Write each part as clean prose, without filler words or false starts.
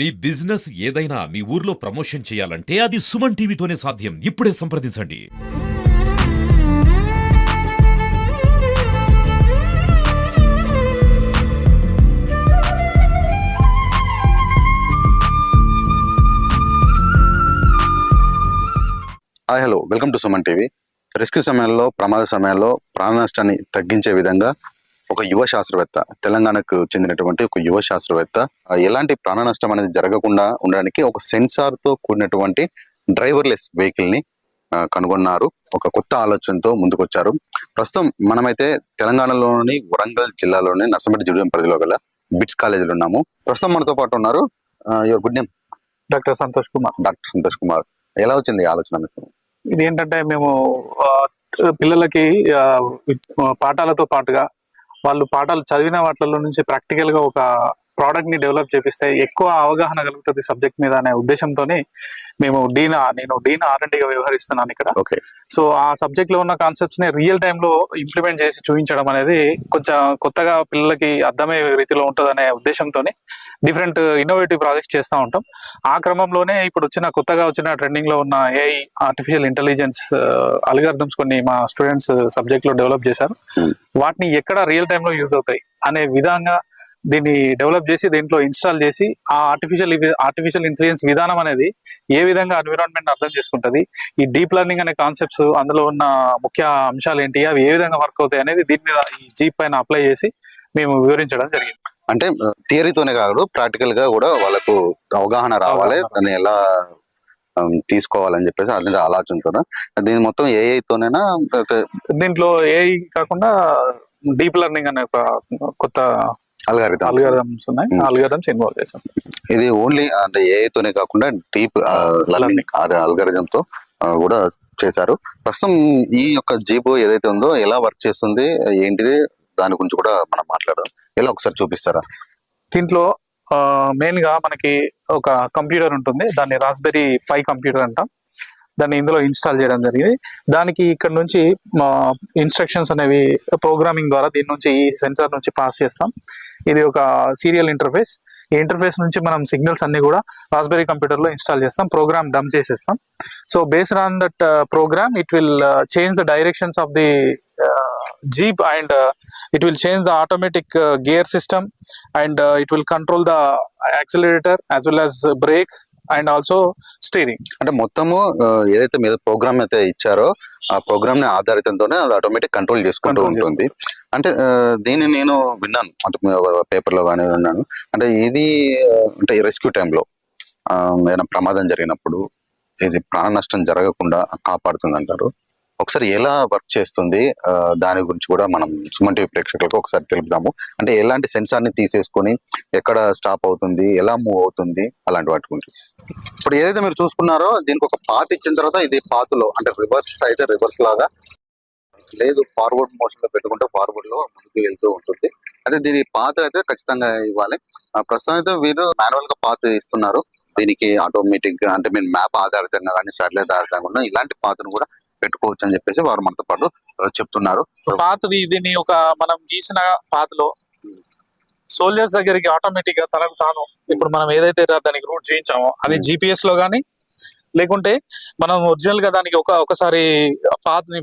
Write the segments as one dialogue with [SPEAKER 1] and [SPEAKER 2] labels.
[SPEAKER 1] మీ business ఏదైనా మీ ఊర్లో promotion చేయాలంటే అది సుమన్ టీవీతోనే సాధ్యం. ఇప్పుడే సంప్రదించండి.
[SPEAKER 2] Hi hello welcome to Suman TV. Rescue సమయంలో ప్రమాద సమయాల్లో ప్రాణ నష్టాన్ని తగ్గించే విధంగా ఒక యువ శాస్త్రవేత్త, తెలంగాణకు చెందినటువంటి ఒక యువ శాస్త్రవేత్త ఎలాంటి ప్రాణ నష్టం అనేది జరగకుండా ఉండడానికి ఒక సెన్సార్తో కూడినటువంటి డ్రైవర్లెస్ వెహికల్ని కనుగొన్నారు. ఒక కొత్త ఆలోచనతో ముందుకొచ్చారు. ప్రస్తుతం మనమైతే తెలంగాణలోని వరంగల్ జిల్లాలోని నర్సంపేట జూడియం పరిధిలో గల బిట్స్ కాలేజీలో ఉన్నాము. ప్రస్తుతం మనతో పాటు ఉన్నారు your good name
[SPEAKER 3] doctor Santosh Kumar.
[SPEAKER 2] Doctor Santosh Kumar, ఎలా వచ్చింది ఈ ఆలోచన మీకు?
[SPEAKER 3] ఇది ఏంటంటే మేము పిల్లలకి పాఠాలతో పాటుగా వాళ్ళు పాఠాలు చదివిన వాటిలో నుంచి ప్రాక్టికల్ గా ఒక ప్రోడక్ట్ ని డెవలప్ చేపిస్తే ఎక్కువ అవగాహన కలుగుతుంది సబ్జెక్ట్ మీద అనే ఉద్దేశంతోనే నేను డీన్ R&D గా వ్యవహరిస్తున్నాను ఇక్కడ. సో ఆ సబ్జెక్ట్ లో ఉన్న కాన్సెప్ట్స్ ని రియల్ టైమ్ లో ఇంప్లిమెంట్ చేసి చూపించడం అనేది కొంచెం కొత్తగా పిల్లలకి అర్థమయ్యే రీతిలో ఉంటుంది అనే ఉద్దేశంతోనే డిఫరెంట్ ఇన్నోవేటివ్ ప్రాజెక్ట్స్ చేస్తూ ఉంటాం. ఆ క్రమంలోనే ఇప్పుడు కొత్తగా వచ్చిన ట్రెండింగ్ లో ఉన్న AI ఆర్టిఫిషియల్ ఇంటెలిజెన్స్ అల్గారిథమ్స్ కొన్ని మా స్టూడెంట్స్ సబ్జెక్ట్ లో డెవలప్ చేశారు. వాటిని ఎక్కడ రియల్ టైమ్ లో యూజ్ అవుతాయి అనే విధంగా దీన్ని డెవలప్ చేసి దీంట్లో ఇన్స్టాల్ చేసి ఆ ఆర్టిఫిషియల్ ఇంటెలిజెన్స్ విధానం అనేది ఏ విధంగా ఎన్విరాన్మెంట్ అర్థం చేసుకుంటది, ఈ డీప్ లెర్నింగ్ అనే కాన్సెప్ట్స్ అందులో ఉన్న ముఖ్య అంశాలు ఏంటి, అవి ఏ విధంగా వర్క్ అవుతాయి అనేది దీని మీద ఈ జీప్ పైన అప్లై చేసి మేము వివరించడం జరిగింది.
[SPEAKER 2] అంటే థియరీతోనే కాదు, ప్రాక్టికల్ గా కూడా వాళ్ళకు అవగాహన రావాలి, దాన్ని ఎలా తీసుకోవాలని చెప్పేసి అది ఆలోచనతో. దీని మొత్తం AI తోనేనా?
[SPEAKER 3] దీంట్లో AI కాకుండా డీప్ లెర్నింగ్ అనే ఒక కొత్త అల్గారిథమ్స్ ఉన్నాయి. అల్గారిథమ్స్ ఇన్వాల్వ్ చేశాం.
[SPEAKER 2] ఇది ఓన్లీ అంటే AI తోనే కాకుండా డీప్ లెర్నింగ్ అల్గారిథం తో కూడా చేశారు. ప్రస్తుతం ఈ యొక్క జీప్ ఏదైతే ఉందో ఎలా వర్క్ చేస్తుంది, ఏంటిది, దాని గురించి కూడా మనం మాట్లాడదాం. ఎలా ఒకసారి చూపిస్తారా?
[SPEAKER 3] దీంట్లో మెయిన్ గా మనకి ఒక కంప్యూటర్ ఉంటుంది, దాన్ని రాస్బెరీ పై కంప్యూటర్ అంటాం. దాన్ని ఇందులో ఇన్స్టాల్ చేయడం జరిగింది. దానికి ఇక్కడ నుంచి ఇన్స్ట్రక్షన్స్ అనేవి ప్రోగ్రామింగ్ ద్వారా దీని నుంచి ఈ సెన్సార్ నుంచి పాస్ చేస్తాం. ఇది ఒక సీరియల్ ఇంటర్ఫేస్. ఈ ఇంటర్ఫేస్ నుంచి మనం సిగ్నల్స్ అన్ని కూడా రాస్బెరీ కంప్యూటర్ లో ఇన్స్టాల్ చేస్తాం, ప్రోగ్రామ్ డంప్ చేసేస్తాం. So based on that program it will change the directions of the jeep and it will change the automatic gear system and it will control the accelerator as well as brake and also steering.
[SPEAKER 2] అంటే మొత్తము ఏదైతే మీరు programme అయితే ఇచ్చారో ఆ programme ని ఆధారితంతోనే అది automatic control చేసుకుంటూ ఉంటుంది. అంటే దీన్ని నేను విన్నాను, అంటే పేపర్ లో కానీ విన్నాను. అంటే ఇది అంటే రెస్క్యూ టైంలో ఏదైనా ప్రమాదం జరిగినప్పుడు ఇది ప్రాణ నష్టం జరగకుండా కాపాడుతుంది అంటారు. ఒకసారి ఎలా వర్క్ చేస్తుంది దాని గురించి కూడా మనం సుమన్ టీవీ ప్రేక్షకులకు ఒకసారి తెలుపుదాము. అంటే ఎలాంటి సెన్సార్ ని తీసేసుకొని ఎక్కడ స్టాప్ అవుతుంది, ఎలా మూవ్ అవుతుంది, అలాంటి వాటి గురించి. ఇప్పుడు ఏదైతే మీరు చూసుకున్నారో దీనికి ఒక పాత్ ఇచ్చిన తర్వాత ఇది పాత్లో అంటే రివర్స్ అయితే రివర్స్ లాగా లేదు, ఫార్వర్డ్ మోషన్ లో పెట్టుకుంటే ఫార్వర్డ్ లో ముందుకు వెళ్తూ ఉంటుంది. అదే దీని పాత్ అయితే ఖచ్చితంగా ఇవ్వాలి. ప్రస్తుతం అయితే వీరు మాన్యువల్ గా పాత్ ఇస్తున్నారు. దీనికి ఆటోమేటిక్ అంటే మీరు మ్యాప్ ఆధారితంగా కానీ సాటిలైట్ ఆధారితంగా ఉన్న ఇలాంటి పాత్ను కూడా పెట్టుకోవచ్చు అని చెప్పేసి వారు మనతో పాటు చెప్తున్నారు.
[SPEAKER 3] పాతది దీన్ని ఒక మనం గీసిన పాతలో సోల్జర్స్ దగ్గరికి ఆటోమేటిక్ గా తనకు తాను ఇప్పుడు మనం ఏదైతే దానికి రూట్ చేయించామో అది GPS లో గానీ లేకుంటే మనం ఒరిజినల్ గా దానికి ఒకసారి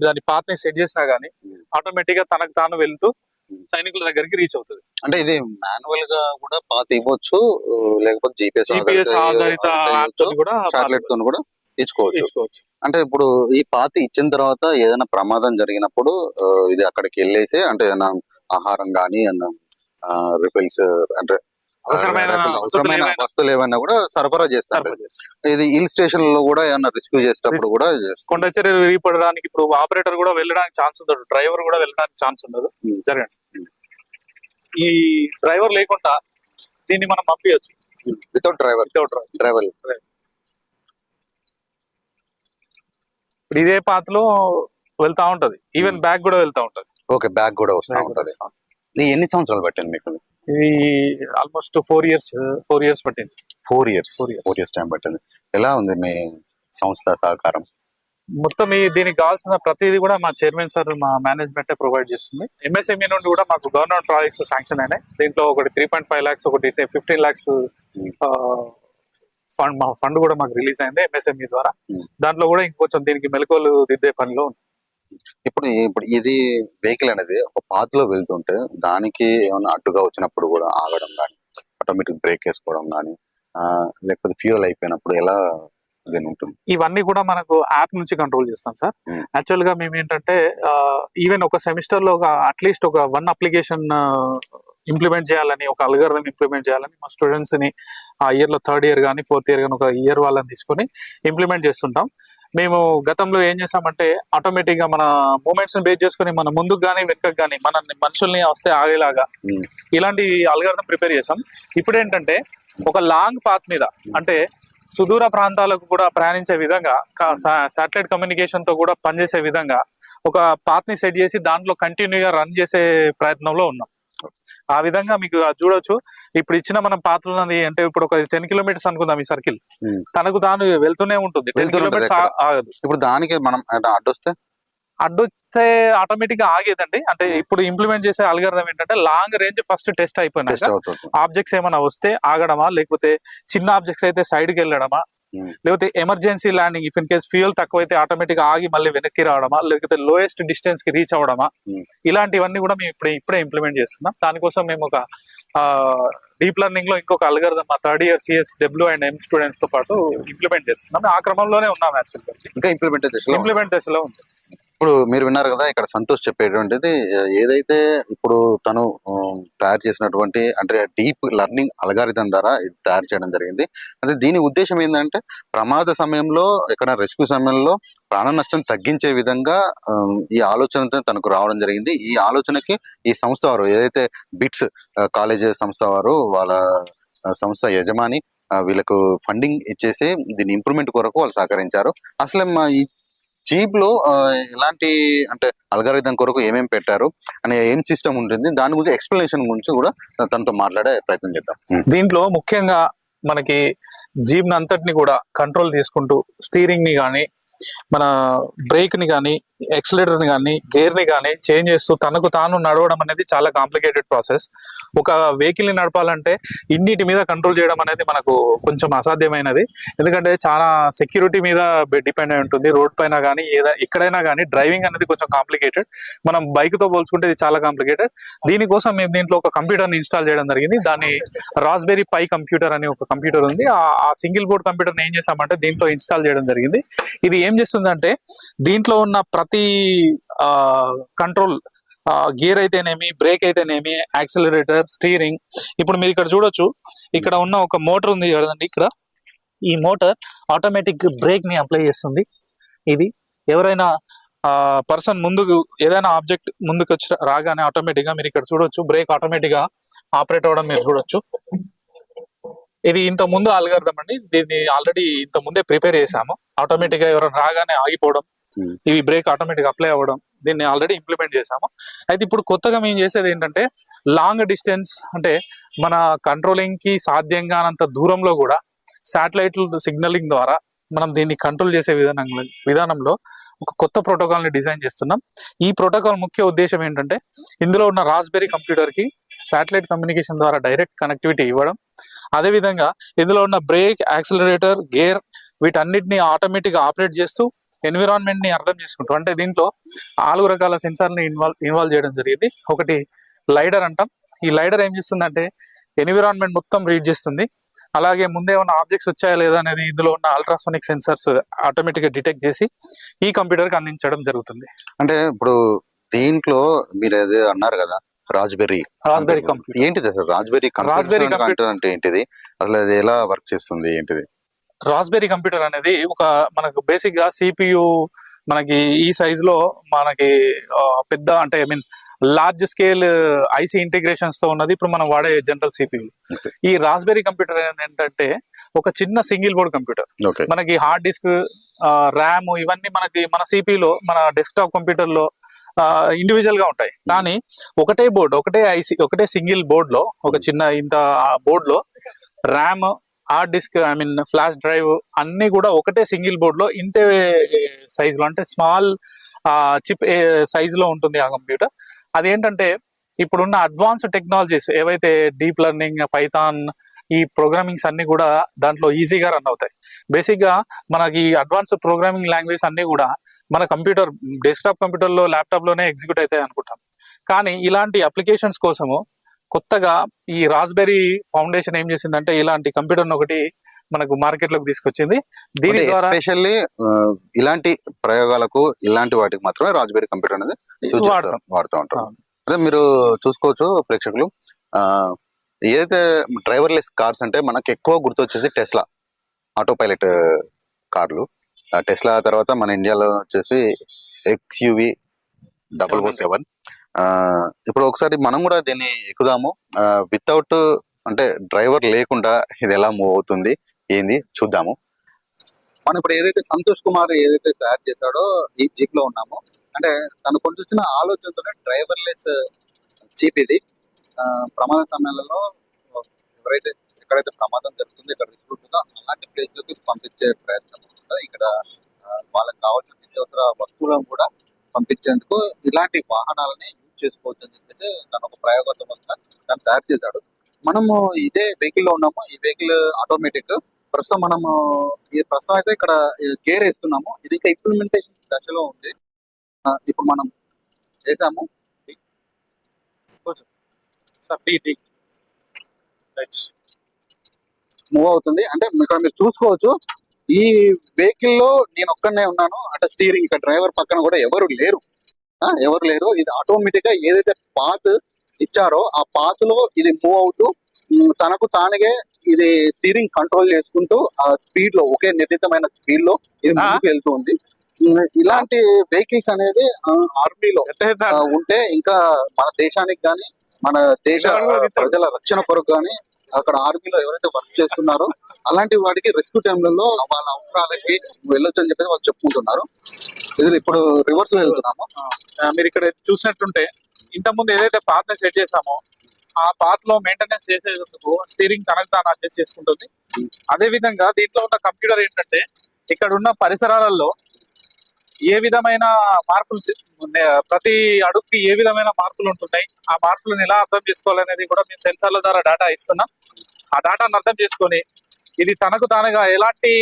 [SPEAKER 3] దాని పాత్ ని సెట్ చేసినా గానీ ఆటోమేటిక్ గా తనకు తాను వెళ్తూ సైనికుల దగ్గరికి రీచ్ అవుతుంది.
[SPEAKER 2] అంటే ఇది మాన్యువల్ గా కూడా పాత్ ఇవ్వచ్చు, లేకపోతే GPS
[SPEAKER 3] ఆధారిత
[SPEAKER 2] సాటిలైట్ తో కూడా ఇచ్చుకోవచ్చు. అంటే ఇప్పుడు ఈ పాత ఇచ్చిన తర్వాత ఏదైనా ప్రమాదం జరిగినప్పుడు ఇది అక్కడికి వెళ్ళేసి అంటే ఏదైనా ఆహారం కానీ రిఫిల్స్ అంటే అవసరమైన వస్తువులు ఏమైనా కూడా సరఫరా చేస్తారు. ఇది హిల్ స్టేషన్ లో కూడా ఏమైనా రెస్క్యూ చేసేటప్పుడు కూడా
[SPEAKER 3] కొండ చర్యలు విరిగిపడడానికి ఇప్పుడు ఆపరేటర్ కూడా వెళ్ళడానికి ఛాన్స్ ఉండదు, డ్రైవర్ కూడా వెళ్ళడానికి ఛాన్స్ ఉండదు. జరగండి, ఈ డ్రైవర్ లేకుండా దీన్ని మనం పంపించచ్చు.
[SPEAKER 2] వితౌట్ డ్రైవర్
[SPEAKER 3] ఇదే పాత్లో వెళ్తా ఉంటది, ఈవెన్ బ్యాక్ కూడా వెళ్తా ఉంటది.
[SPEAKER 2] ఓకే, బ్యాక్ కూడా వస్తా ఉంటది. ఎన్ని సంవత్సరాలు పట్టింది మీకు?
[SPEAKER 3] ఇది ఆల్మోస్ట్ 4 years పట్టింది.
[SPEAKER 2] 4 years టైం పట్టింది. ఎలా ఉంది మీ సంస్థ సహకారం?
[SPEAKER 3] మొత్తం దీనికి కావాల్సిన ప్రతిదీ కూడా మా చైర్మన్ సార్, మా మేనేజ్మెంట్ ప్రొవైడ్ చేస్తుంది. MSME నుండి కూడా మాకు గవర్నమెంట్ ప్రాజెక్ట్స్ శాంక్షన్ అయినాయి. దీంట్లో ఒకటి 3.5 lakhs, ఒకటి 15 lakhs ఫండ్ కూడా మాకు రిలీజ్ అయింది MSME ద్వారా.
[SPEAKER 2] Hmm.
[SPEAKER 3] దాంట్లో కూడా ఇంకొంచెం దీనికి మెలకువలు దిద్దే పనిలో ఉంది.
[SPEAKER 2] ఇప్పుడు ఇప్పుడు ఇది వెహికల్ అనేది ఒక పాత్లో వెళ్తుంటే దానికి ఏమైనా అడ్డుగా వచ్చినప్పుడు కూడా ఆగడం కానీ ఆటోమేటిక్ బ్రేక్ వేసుకోవడం కానీ లేకపోతే ఫ్యూయల్ అయిపోయినప్పుడు ఎలా దీని ఉంటుంది?
[SPEAKER 3] ఇవన్నీ కూడా మనకు యాప్ నుంచి కంట్రోల్ చేస్తాం సార్.
[SPEAKER 2] Hmm.
[SPEAKER 3] యాక్చువల్ గా మేము ఏంటంటే ఈవెన్ ఒక సెమిస్టర్ లో అట్లీస్ట్ ఒక 1 అప్లికేషన్ ఇంప్లిమెంట్ చేయాలని, ఒక అల్గారిథం ఇంప్లిమెంట్ చేయాలని మా స్టూడెంట్స్ ని ఆ ఇయర్ లో 3rd ఇయర్ కానీ 4th ఇయర్ కానీ ఒక ఇయర్ వాళ్ళని తీసుకొని ఇంప్లిమెంట్ చేస్తుంటాం. మేము గతంలో ఏం చేసామంటే ఆటోమేటిక్ గా మన మూమెంట్స్ ని బేస్ చేసుకుని మన ముందుకు కానీ వెనుకకు కానీ మన మనుషుల్ని వస్తే ఆగేలాగా
[SPEAKER 2] Hmm.
[SPEAKER 3] ఇలాంటి అల్గారిథం ప్రిపేర్ చేసాం. ఇప్పుడు ఏంటంటే ఒక లాంగ్ పాత్ మీద అంటే సుదూర ప్రాంతాలకు కూడా ప్రయాణించే విధంగా శాటిలైట్ కమ్యూనికేషన్ తో కూడా పనిచేసే విధంగా ఒక పాత్ ని సెట్ చేసి దాంట్లో కంటిన్యూగా రన్ చేసే ప్రయత్నంలో ఉన్నాం. ఆ విధంగా మీకు చూడొచ్చు. ఇప్పుడు ఇచ్చిన మనం పాత్రలున్నది అంటే ఇప్పుడు ఒక 10 కిలోమీటర్స్ అనుకుందాం ఈ సర్కిల్,
[SPEAKER 2] Hmm.
[SPEAKER 3] తనకు తాను వెళ్తూనే ఉంటుంది. 10
[SPEAKER 2] వెళ్తూనే ఉంటుంది
[SPEAKER 3] కిలోమీటర్స్ ఆగదు.
[SPEAKER 2] ఇప్పుడు దానికి మనం అడ్డొస్తే
[SPEAKER 3] అడ్డొస్తే ఆటోమేటిక్ గా ఆగేదండి. అంటే ఇప్పుడు ఇంప్లిమెంట్ చేసే అల్గారిథం ఏంటంటే లాంగ్ రేంజ్ ఫస్ట్ టెస్ట్ అయిపోయినాక
[SPEAKER 2] టెస్ట్ అవుతుంది.
[SPEAKER 3] ఆబ్జెక్ట్స్ ఏమైనా వస్తే ఆగడమా, లేకపోతే చిన్న ఆబ్జెక్ట్స్ అయితే సైడ్ కి వెళ్ళడమా,
[SPEAKER 2] Hmm.
[SPEAKER 3] లేకపోతే emergency landing if in case fuel తక్కువైతే ఆటోమేటిక్ ఆగి మళ్ళీ వెనక్కి రావడమా, లేకపోతే లోయెస్ట్ డిస్టెన్స్ కి రీచ్ అవడమా,
[SPEAKER 2] Hmm.
[SPEAKER 3] ఇలాంటివన్నీ కూడా మేము ఇప్పుడే ఇంప్లిమెంట్ చేస్తున్నాం. దానికోసం మేము ఒక డీప్ లెర్నింగ్ లో ఇంకొక అల్గారిథం మా 3rd year CS and M students తో పాటు ఇంప్లిమెంట్ చేస్తున్నాం. ఆ క్రమంలోనే ఉన్నాం యాక్చువల్గా.
[SPEAKER 2] ఇంకా
[SPEAKER 3] ఇంప్లిమెంట్ దశలో ఉంది.
[SPEAKER 2] ఇప్పుడు మీరు విన్నారు కదా ఇక్కడ సంతోష్ చెప్పేటువంటిది ఏదైతే ఇప్పుడు తను తయారు చేసినటువంటి అంటే డీప్ లెర్నింగ్ అల్గారిథం ద్వారా ఇది తయారు చేయడం జరిగింది. అంటే దీని ఉద్దేశం ఏంటంటే ప్రమాద సమయంలో ఎక్కడ రెస్క్యూ సమయంలో ప్రాణ నష్టం తగ్గించే విధంగా ఈ ఆలోచనతో తనకు రావడం జరిగింది. ఈ ఆలోచనకి ఈ సంస్థ వారు ఏదైతే బిట్స్ కాలేజ్ సంస్థ వారు వాళ్ళ సంస్థ యజమాని వీళ్ళకు ఫండింగ్ ఇచ్చేసి దీని ఇంప్రూవ్మెంట్ కొరకు వాళ్ళు సహకరించారు. అసలు ఈ జీప్ లో ఎలాంటి అంటే అల్గారిథం కొరకు ఏమేమి పెట్టారు అనే ఏం సిస్టమ్ ఉంటుంది దాని గురించి ఎక్స్ప్లెనేషన్ గురించి కూడా తనతో మాట్లాడే ప్రయత్నం చేద్దాం.
[SPEAKER 3] దీంట్లో ముఖ్యంగా మనకి జీప్ అంతటిని కూడా కంట్రోల్ తీసుకుంటూ స్టీరింగ్ ని కానీ మన బ్రేక్ ని కానీ ఎక్సలేటర్ ని కానీ గేర్ ని కానీ చేంజ్ చేస్తూ తనకు తాను నడవడం అనేది చాలా కాంప్లికేటెడ్ ప్రాసెస్. ఒక వెహికల్ ని నడపాలంటే ఇన్నిటి మీద కంట్రోల్ చేయడం అనేది మనకు కొంచెం అసాధ్యమైనది. ఎందుకంటే చాలా సెక్యూరిటీ మీద డిపెండ్ అయి ఉంటుంది. రోడ్ పైన కానీ ఎక్కడైనా కానీ డ్రైవింగ్ అనేది కొంచెం కాంప్లికేటెడ్. మనం బైక్ తో పోల్చుకుంటే ఇది చాలా కాంప్లికేటెడ్. దీనికోసం మేము దీంట్లో ఒక కంప్యూటర్ ని ఇన్స్టాల్ చేయడం జరిగింది. దాన్ని రాస్బెరీ పై కంప్యూటర్ అనే ఒక కంప్యూటర్ ఉంది. ఆ సింగిల్ బోర్డ్ కంప్యూటర్ ఏం చేసామంటే దీంట్లో ఇన్స్టాల్ చేయడం జరిగింది. ఇది ఏం చేస్తుందంటే దీంట్లో ఉన్న ప్రతి కంట్రోల్ గేర్ అయితేనేమి, బ్రేక్ అయితేనేమి, యాక్సిలరేటర్, స్టీరింగ్, ఇప్పుడు మీరు ఇక్కడ చూడొచ్చు. ఇక్కడ ఉన్న ఒక మోటార్ ఉంది కదండి. ఇక్కడ ఈ మోటార్ ఆటోమేటిక్ బ్రేక్ ని అప్లై చేస్తుంది. ఇది ఎవరైనా పర్సన్ ముందుకు ఏదైనా ఆబ్జెక్ట్ ముందుకు వచ్చి రాగానే ఆటోమేటిక్ గా మీరు ఇక్కడ చూడొచ్చు బ్రేక్ ఆటోమేటిక్ గా ఆపరేట్ అవ్వడం మీరు చూడొచ్చు. ఇది ఇంత ముందు అల్గారిథం అండి. దీన్ని ఆల్రెడీ ఇంత ముందే ప్రిపేర్ చేసాము. ఆటోమేటిక్ గా ఎవరైనా రాగానే ఆగిపోవడం, ఇవి బ్రేక్ ఆటోమేటిక్ అప్లై అవ్వడం, దీన్ని ఆల్రెడీ ఇంప్లిమెంట్ చేసాము. అయితే ఇప్పుడు కొత్తగా మేము చేసేది ఏంటంటే లాంగ్ డిస్టెన్స్ అంటే మన కంట్రోలింగ్ కి సాధ్యం కానంత దూరంలో కూడా శాటిలైట్ సిగ్నలింగ్ ద్వారా మనం దీన్ని కంట్రోల్ చేసే విధానంలో ఒక కొత్త ప్రోటోకాల్ ని డిజైన్ చేస్తున్నాం. ఈ ప్రోటోకాల్ ముఖ్య ఉద్దేశం ఏంటంటే ఇందులో ఉన్న రాస్బెరీ కంప్యూటర్ కి శాటిలైట్ కమ్యూనికేషన్ ద్వారా డైరెక్ట్ కనెక్టివిటీ ఇవ్వడం, అదేవిధంగా ఇందులో ఉన్న బ్రేక్, యాక్సిలరేటర్, గేర్ వీటన్నిటిని ఆటోమేటిక్ ఆపరేట్ చేస్తూ ఎన్విరాన్మెంట్ ని అర్థం చేసుకుంటూ, అంటే దీంట్లో 4 రకాల సెన్సార్ని ఇన్వాల్వ్ చేయడం జరిగింది. ఒకటి లైడర్ అంటాం. ఈ లైడర్ ఏం చేస్తుందంటే ఎన్విరాన్మెంట్ మొత్తం రీడ్ చేస్తుంది. అలాగే ముందే ఉన్న ఆబ్జెక్ట్స్ వచ్చాయా లేదా అనేది ఇందులో ఉన్న అల్ట్రాసోనిక్ సెన్సార్స్ ఆటోమేటిక్ గా డిటెక్ట్ చేసి ఈ కంప్యూటర్ కి అందించడం జరుగుతుంది.
[SPEAKER 2] అంటే ఇప్పుడు దీంట్లో మీరు ఏదో అన్నారు కదా రాస్బెరీ
[SPEAKER 3] కంప్యూటర్
[SPEAKER 2] ఏంటిది అసలు? రాస్బెరీ కంప్యూటర్ అంటే ఏంటిది? అసలు అది ఎలా వర్క్ చేస్తుంది ఏంటిది?
[SPEAKER 3] రాస్బెరీ కంప్యూటర్ అనేది ఒక మనకు బేసిక్ గా CPU మనకి ఈ సైజ్ లో మనకి పెద్ద అంటే I mean large scale IC integrations తో ఉన్నది ఇప్పుడు మనం వాడే జనరల్ CPU. ఈ రాస్బెరీ కంప్యూటర్ ఏంటంటే ఒక చిన్న సింగిల్ బోర్డ్ కంప్యూటర్. మనకి హార్డ్ డిస్క్, ర్యామ్ ఇవన్నీ మనకి మన CPU లో మన డెస్క్టాప్ కంప్యూటర్ లో ఇండివిజువల్ గా ఉంటాయి. కానీ ఒకటే బోర్డు, ఒకటే IC, ఒకటే సింగిల్ బోర్డ్ లో ఒక చిన్న ఇంత బోర్డ్ లో RAM, hard disk I mean flash drive అన్ని కూడా ఒకటే సింగిల్ బోర్డ్ లో ఇంతే సైజ్ లో అంటే స్మాల్ చిప్ సైజ్ లో ఉంటుంది ఆ కంప్యూటర్. అదేంటంటే ఇప్పుడున్న అడ్వాన్స్ టెక్నాలజీస్ ఏవైతే డీప్ లెర్నింగ్, పైథాన్, ఈ ప్రోగ్రామింగ్స్ అన్ని కూడా దాంట్లో ఈజీగా రన్ అవుతాయి. బేసిక్గా మనకి అడ్వాన్స్ ప్రోగ్రామింగ్ లాంగ్వేజ్ అన్ని కూడా మన కంప్యూటర్, డెస్క్టాప్ కంప్యూటర్లో, ల్యాప్టాప్లోనే ఎగ్జిక్యూట్ అవుతాయి అనుకుంటాం. కానీ ఇలాంటి అప్లికేషన్స్ కోసము కొత్తగా ఈ రాస్బెర్రీ ఫౌండేషన్ ఏం చేసిందంటే ఇలాంటి కంప్యూటర్ ఒకటి మనకు మార్కెట్లోకి తీసుకొచ్చింది. దీని ద్వారా
[SPEAKER 2] ఎస్పెషల్లీ ఇలాంటి ప్రయోగాలకు, ఇలాంటి వాటికి మాత్రమే రాస్బెర్రీ కంప్యూటర్ అనేది వాడుతూ ఉంటాం. అదే మీరు చూసుకోవచ్చు ప్రేక్షకులు, ఏదైతే డ్రైవర్లెస్ కార్స్ అంటే మనకి ఎక్కువ గుర్తొచ్చేసి టెస్లా ఆటో పైలట్ కార్లు. టెస్లా తర్వాత మన ఇండియాలో వచ్చేసి XUV 007. ఇప్పుడు ఒకసారి మనం కూడా దీన్ని ఎక్కుదాము. వితౌట్ అంటే డ్రైవర్ లేకుండా ఇది ఎలా మూవ్ అవుతుంది ఏంది చూద్దాము. మనం ఇప్పుడు ఏదైతే సంతోష్ కుమార్ ఏదైతే తయారు చేశాడో ఈ జీప్ లో ఉన్నాము. అంటే తను కొంచెం ఆలోచనతో డ్రైవర్లెస్ జీప్ ఇది. ప్రమాద సమయాలలో ఎవరైతే ఎక్కడైతే ప్రమాదం జరుగుతుందో, ఇక్కడ రిస్క్ ఉంటుందో అలాంటి ప్లేస్ లోకి పంపించే ప్రయత్నం ఉంటుంది. ఇక్కడ వాళ్ళకి కావాల్సిన నిత్యావసర వస్తువులను కూడా పంపించేందుకు ఇలాంటి వాహనాలని యూజ్ చేసుకోవచ్చు అని చెప్పేసి తను ఒక ప్రయోగాత్మకంగా తను తయారు చేశాడు. మనము ఇదే వెహికల్ లో ఉన్నాము. ఈ వెహికల్ ఆటోమేటిక్. ప్రస్తుతం మనము ప్రస్తుతం అయితే ఇక్కడ గేర్ వేస్తున్నాము. ఇది ఇంకా ఇంప్లిమెంటేషన్ దశలో ఉంది. ఇప్పుడు మనం చేసాము, మూవ్ అవుతుంది. అంటే ఇక్కడ మీరు చూసుకోవచ్చు, ఈ వెహికల్ లో నేను ఒక్కనే ఉన్నాను. అంటే స్టీరింగ్, ఇక్కడ డ్రైవర్ పక్కన కూడా ఎవరు లేరు. ఇది ఆటోమేటిక్ గా ఏదైతే పాత్ ఇచ్చారో ఆ పాత్ లో ఇది మూవ్ అవుతూ తనకు తానుగా ఇది స్టీరింగ్ కంట్రోల్ చేసుకుంటూ ఆ స్పీడ్ లో, ఒకే నిర్ణీతమైన స్పీడ్ లో ఇది ముందుకు వెళ్తూ ఉంది. ఇలాంటి వెహికల్స్ అనేది ఆర్మీలో ఉంటే ఇంకా మన దేశానికి కానీ, మన దేశ ప్రజల రక్షణ కొరకు కానీ, అక్కడ ఆర్మీలో ఎవరైతే వర్క్ చేస్తున్నారో అలాంటి వాటికి రెస్క్యూ టైంలలో వాళ్ళ అవసరాలకి వెళ్ళొచ్చు అని చెప్పేసి వాళ్ళు చెప్పుకుంటున్నారు. ఇది ఇప్పుడు రివర్స్ వెళ్తున్నాము.
[SPEAKER 3] మీరు ఇక్కడ చూసినట్టుంటే ఇంతకుముందు ఏదైతే పాత్ సెట్ చేసామో ఆ పాత్ లో మెయింటెనెన్స్ చేసేందుకు స్టీరింగ్ తనకు తాను అడ్జస్ట్ చేసుకుంటుంది. అదే విధంగా దీంట్లో ఉన్న కంప్యూటర్ ఏంటంటే ఇక్కడ ఉన్న పరిసరాలలో ఏ విధమైన మార్పులు, ప్రతి అడుగుకి ఏ విధమైన మార్పులు ఉంటున్నాయి, ఆ మార్పులను ఎలా అర్థం చేసుకోవాలనేది కూడా మేము సెన్సార్ల ద్వారా డేటా ఇస్తున్నాం. ఆ డేటాను అర్థం చేసుకొని ఇది తనకు తానుగా ఎలాంటి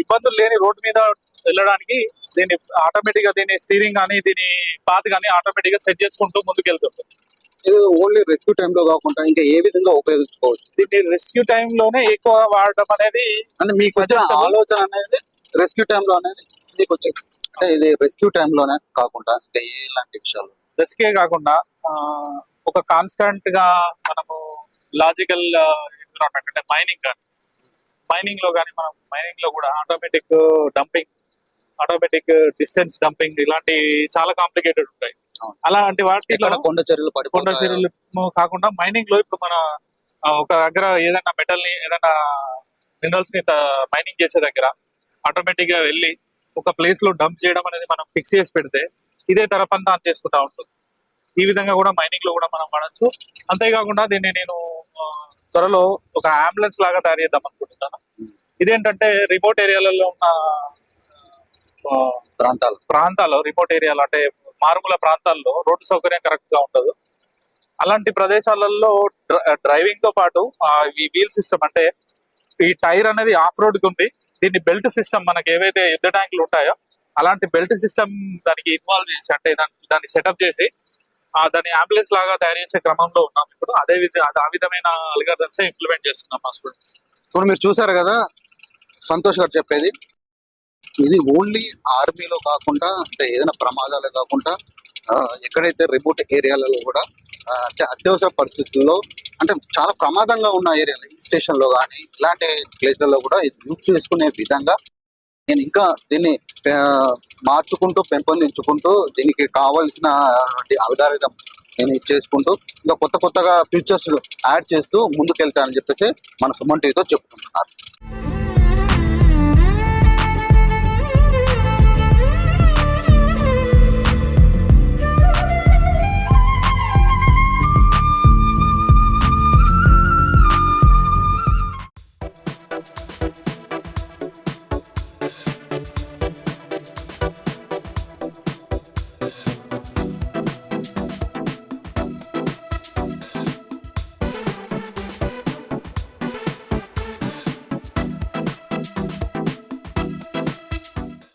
[SPEAKER 3] ఇబ్బందులు లేని రోడ్డు మీద వెళ్ళడానికి దీన్ని ఆటోమేటిక్ గా, దీని స్టీరింగ్ కానీ దీని పాత్ కానీ ఆటోమేటిక్ గా సెట్ చేసుకుంటూ ముందుకెళ్తుంది.
[SPEAKER 2] ఇది ఓన్లీ రెస్క్యూ టైమ్ లో కాకుండా ఇంకా ఏ విధంగా ఉపయోగించుకోవచ్చు?
[SPEAKER 3] దీన్ని రెస్క్యూ టైమ్ లోనే ఎక్కువ వాడడం అనేది,
[SPEAKER 2] అంటే మీకు వచ్చిన ఆలోచన అనేది రెస్క్యూ టైమ్ లో అనేది మీకు వచ్చేది. అంటే ఇది రెస్క్యూ టైమ్ లోనే కాకుండా ఇంకా ఎలాంటి విషయాలు?
[SPEAKER 3] రెస్క్యూ కాకుండా ఒక కాన్స్టెంట్ గా మనము లాజికల్ ఎన్విరాన్మెంట్, అంటే మైనింగ్ లో కానీ, మనం మైనింగ్ లో కూడా automatic dumping, automatic distance dumping, ఇలాంటి చాలా కాంప్లికేటెడ్ ఉంటాయి. అలాంటి వాటిలో
[SPEAKER 2] కొండ చర్యలు
[SPEAKER 3] కాకుండా మైనింగ్ లో ఇప్పుడు మన ఒక దగ్గర ఏదైనా మెటల్ ని, ఏదైనా మినరల్స్ ని మైనింగ్ చేసే దగ్గర ఆటోమేటిక్ గా వెళ్ళి ఒక ప్లేస్ లో డంప్ చేయడం అనేది మనం ఫిక్స్ చేసి పెడితే ఇదే తరపంతా ఆన్ చేసుకుంటా ఉంటుంది. ఈ విధంగా కూడా మైనింగ్ లో కూడా మనం వాడచ్చు. అంతేకాకుండా దీన్ని నేను త్వరలో ఒక అంబులెన్స్ లాగా తయారు చేద్దాం అనుకుంటున్నాను. ఇదేంటంటే రిమోట్ ఏరియాలలో ఉన్న ప్రాంతాల్లో, రిమోట్ ఏరియాలో అంటే మారుమూల ప్రాంతాల్లో రోడ్డు సౌకర్యం కరెక్ట్ గా ఉండదు. అలాంటి ప్రదేశాలలో డ్రైవింగ్ తో పాటు ఈ వీల్ సిస్టమ్, అంటే ఈ టైర్ అనేది ఆఫ్ రోడ్ కి ఉంది. దీన్ని బెల్ట్ సిస్టమ్, మనకి ఏవైతే యుద్ధ ట్యాంకులు ఉంటాయో అలాంటి బెల్ట్ సిస్టమ్ దానికి ఇన్వాల్వ్ చేసి, అంటే దాన్ని సెటప్ చేసి దాన్ని అంబులెన్స్ లాగా తయారు చేసే క్రమంలో ఉన్నాం ఇప్పుడు. ఆ విధమైన అల్గారిథమ్స్ ఇంప్లిమెంట్ చేస్తున్నాం మా స్టూడెంట్స్.
[SPEAKER 2] ఇప్పుడు మీరు చూసారు కదా సంతోష్ గారు చెప్పేది, ఇది ఓన్లీ ఆర్మీలో కాకుండా, అంటే ఏదైనా ప్రమాదాలే కాకుండా ఎక్కడైతే రిమోట్ ఏరియాలలో కూడా, అంటే అత్యవసర పరిస్థితుల్లో, అంటే చాలా ప్రమాదంగా ఉన్న ఏరియాలు, హిల్ స్టేషన్ లో కానీ ఇలాంటి ప్లేస్లలో కూడా ఇది యూజ్ చేసుకునే విధంగా నేను ఇంకా దీన్ని మార్చుకుంటూ, పెంపొందించుకుంటూ, దీనికి కావాల్సిన అల్గారిథం నేను ఇచ్చేసుకుంటూ ఇంకా కొత్తగా ఫీచర్స్ యాడ్ చేస్తూ ముందుకెళ్తానని చెప్పేసి మన సుమన్ టీవీతో చెప్పుకుంటున్నారు.